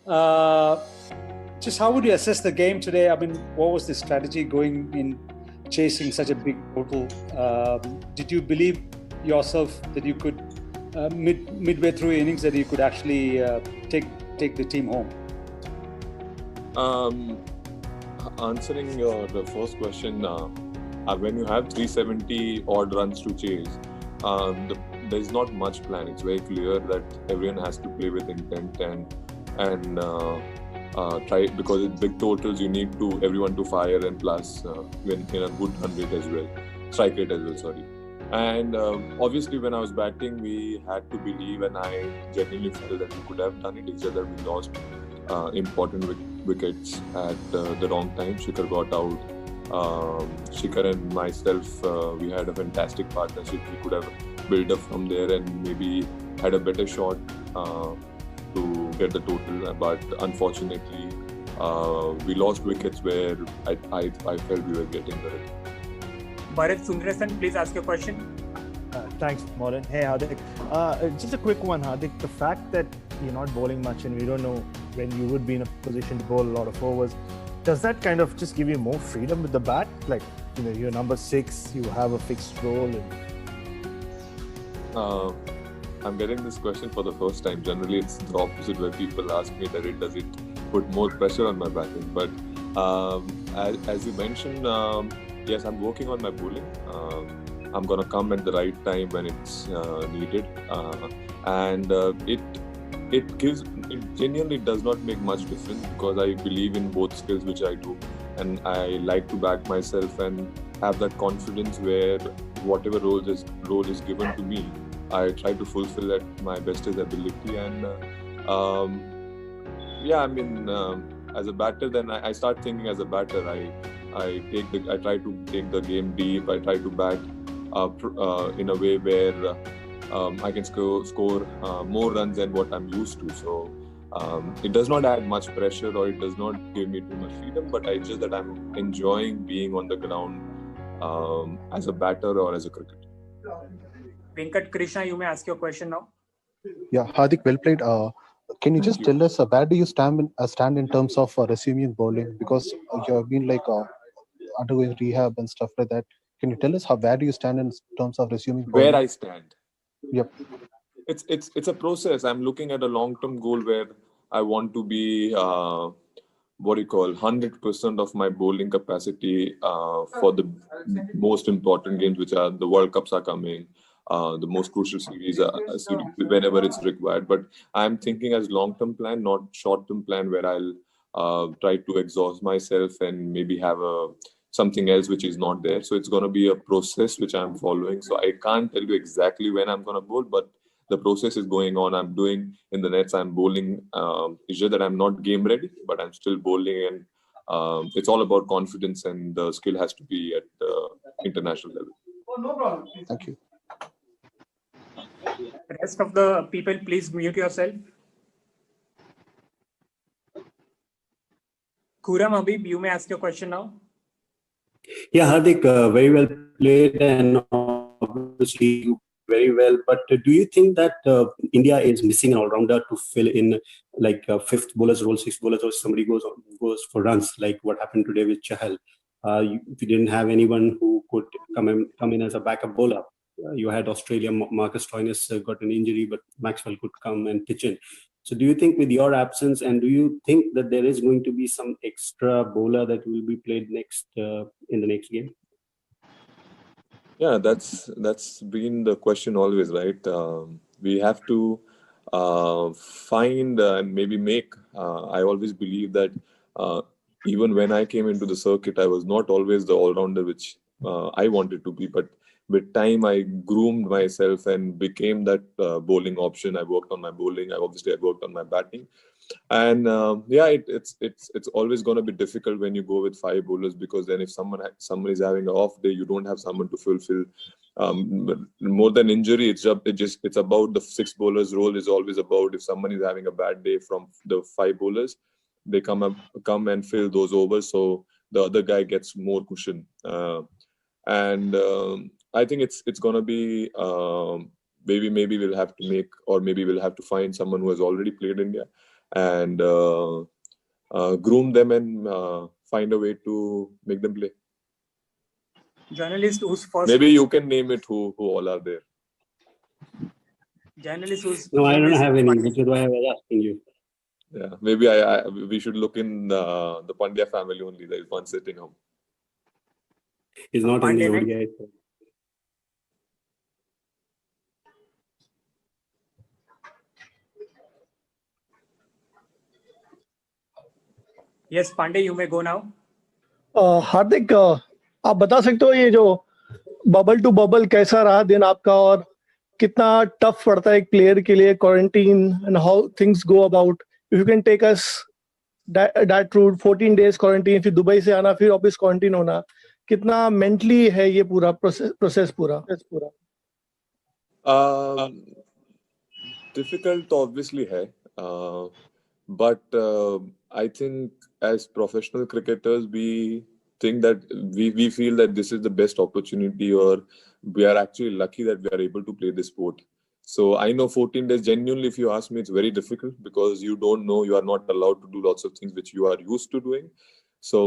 Uh, just how would you assess the game today? I mean, what was the strategy going in chasing such a big total? Did you believe yourself that you could midway through innings that you could actually take the team home? Answering the first question, when you have 370 odd runs to chase, there's not much plan. It's very clear that everyone has to play with intent and try, because it's big totals. You need to everyone to fire and plus win in a good run rate as well, strike rate as well. Sorry. And obviously, when I was batting, we had to believe, and I genuinely felt that we could have done it. It's just that we lost important wickets at the wrong time. Shikhar got out. Shikhar and myself, we had a fantastic partnership. We could have built up from there and maybe had a better shot to get the total. But unfortunately, we lost wickets where I felt we were getting the hit. Bharat Sundaresan, please ask your question. Thanks, Moran. Hey, Hardik. Just a quick one, Hardik. The fact that you're not bowling much and we don't know when you would be in a position to bowl a lot of overs, does that kind of just give you more freedom with the bat? Like, you're number 6, you have a fixed role. I'm getting this question for the first time. Generally, it's the opposite, where people ask me that does it put more pressure on my batting. But as you mentioned, yes, I'm working on my bowling. I'm gonna come at the right time when it's needed, and it genuinely does not make much difference, because I believe in both skills which I do, and I like to back myself and have that confidence where whatever role is given to me, I try to fulfill at my bestest ability. And as a batter, then I start thinking as a batter. I try to take the game deep. I try to bat in a way where I can score more runs than what I'm used to. So it does not add much pressure, or it does not give me too much freedom. But it's just that I'm enjoying being on the ground as a batter or as a cricketer. Venkat Krishna, you may ask your question now. Yeah, Hardik, well played. Can you just tell us where do you stand in terms of resuming bowling? Because you have been undergoing rehab and stuff like that. Can you tell us where do you stand in terms of resuming bowling? Where I stand? Yep. It's a process. I'm looking at a long-term goal where I want to be 100% of my bowling capacity for the most important games, which are the World Cups are coming. The most crucial series whenever it's required. But I'm thinking as long-term plan, not short-term plan, where I'll try to exhaust myself and maybe have something else which is not there. So it's going to be a process which I'm following. So I can't tell you exactly when I'm going to bowl, but the process is going on. I'm doing in the nets. I'm bowling. It's just that I'm not game ready, but I'm still bowling, and it's all about confidence, and the skill has to be at the international level. No problem. Thank you. Rest of the people, please mute yourself. Khurram Habib, you may ask your question now. Yeah, Hardik, very well played, and obviously very well. But do you think that India is missing an all-rounder to fill in like a fifth bowler's role, sixth bowler's role? Somebody goes for runs, like what happened today with Chahal. We didn't have anyone who could come in as a backup bowler. You had Australia, Marcus Stoinis got an injury, but Maxwell could come and pitch in. So do you think with your absence, and do you think that there is going to be some extra bowler that will be played next in the next game? Yeah, that's been the question always, right? We have to find and maybe make. I always believe that even when I came into the circuit, I was not always the all-rounder which I wanted to be, but with time I groomed myself and became that bowling option. I worked on my bowling. I worked on my batting, and it's always going to be difficult when you go with 5 bowlers, because then if someone is having an off day, you don't have someone to fulfill. More than injury, it's about the 6 bowlers role. Is always about if someone is having a bad day from the 5 bowlers, they come and fill those overs, so the other guy gets more cushion. I think it's gonna be maybe we'll have to maybe we'll have to find someone who has already played India. and groom them and find a way to make them play. Journalist who's first. Maybe you can name it who all are there. Journalist who's. No, I don't have any, which is why I was asking you. Yeah, maybe we should look in the Pandya family only. There is one sitting home. He's not in the Pandya, ODI. Yes, Pandey, you may go now. हार्दिक आप बता सकते हो ये जो bubble to bubble कैसा रहा दिन आपका और कितना टफ पड़ता है एक प्लेयर के लिए quarantine and how things go about if you can take us that route 14 days quarantine फिर दुबई से आना फिर वापस क्वारंटीन होना कितना मेंटली है ये पूरा प्रोसेस पूरा Difficult obviously hai, but I think as professional cricketers we think that we feel that this is the best opportunity, or we are actually lucky that we are able to play this sport. So I know 14 days, genuinely if you ask me, it's very difficult because you don't know, you are not allowed to do lots of things which you are used to doing. So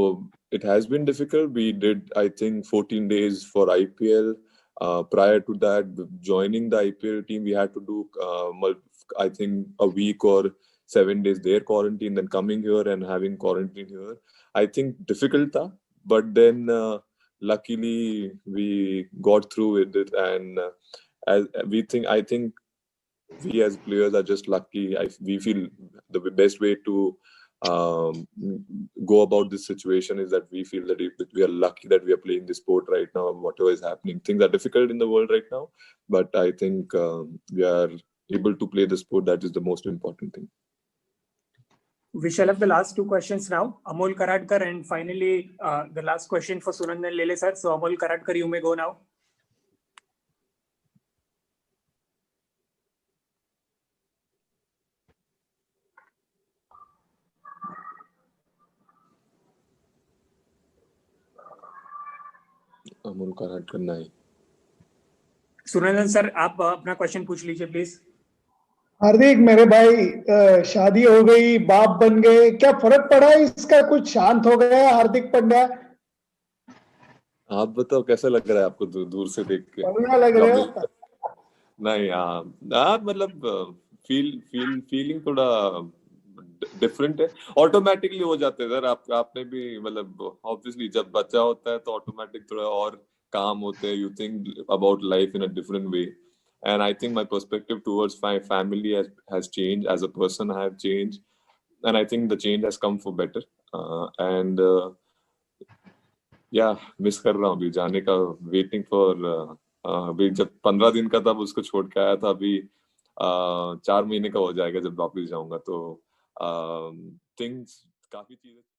it has been difficult. We did, I think, 14 days for IPL. Prior to that, joining the IPL team, we had to do, I think, a week or 7 days there quarantine, then coming here and having quarantine here. I think difficult tha, but then luckily we got through with it, and I think we as players are just lucky. We feel the best way to go about this situation is that we feel that we are lucky that we are playing this sport right now. Whatever is happening, things are difficult in the world right now, but I think we are able to play the sport. That is the most important thing. We shall have the last two questions now. Amol Karadkar, and finally the last question for Sunandan Lele sir. So Amol Karadkar, you may go now. Amol Karadkar नहीं. Sunandan sir, आप अपना question पूछ लीजिए please. हार्दिक मेरे भाई, शादी हो गई, बाप बन गए, क्या फर्क पड़ा इसका? कुछ शांत हो गया हार्दिक पांड्या? आप बताओ कैसा लग रहा है आपको दूर से देख के? बढ़िया लग रहे हो? नहीं, मतलब फीलिंग थोड़ा डिफरेंट है. ऑटोमेटिकली हो जाते हैं सर. आपने भी मतलब ऑब्वियसली जब बच्चा होता है तो ऑटोमेटिक थोड़ा और काम होते हैं. You think about life in a different way, and I think my perspective towards my family has changed. As a person I have changed, and I think the change has come for better, and yeah, miss कर रहा हूँ अभी जाने का. waiting for अभी जब 15 दिन का था उसको छोड़ के आया था, अभी 4 महीने का हो जाएगा जब वापस जाऊंगा. तो things काफी चीजें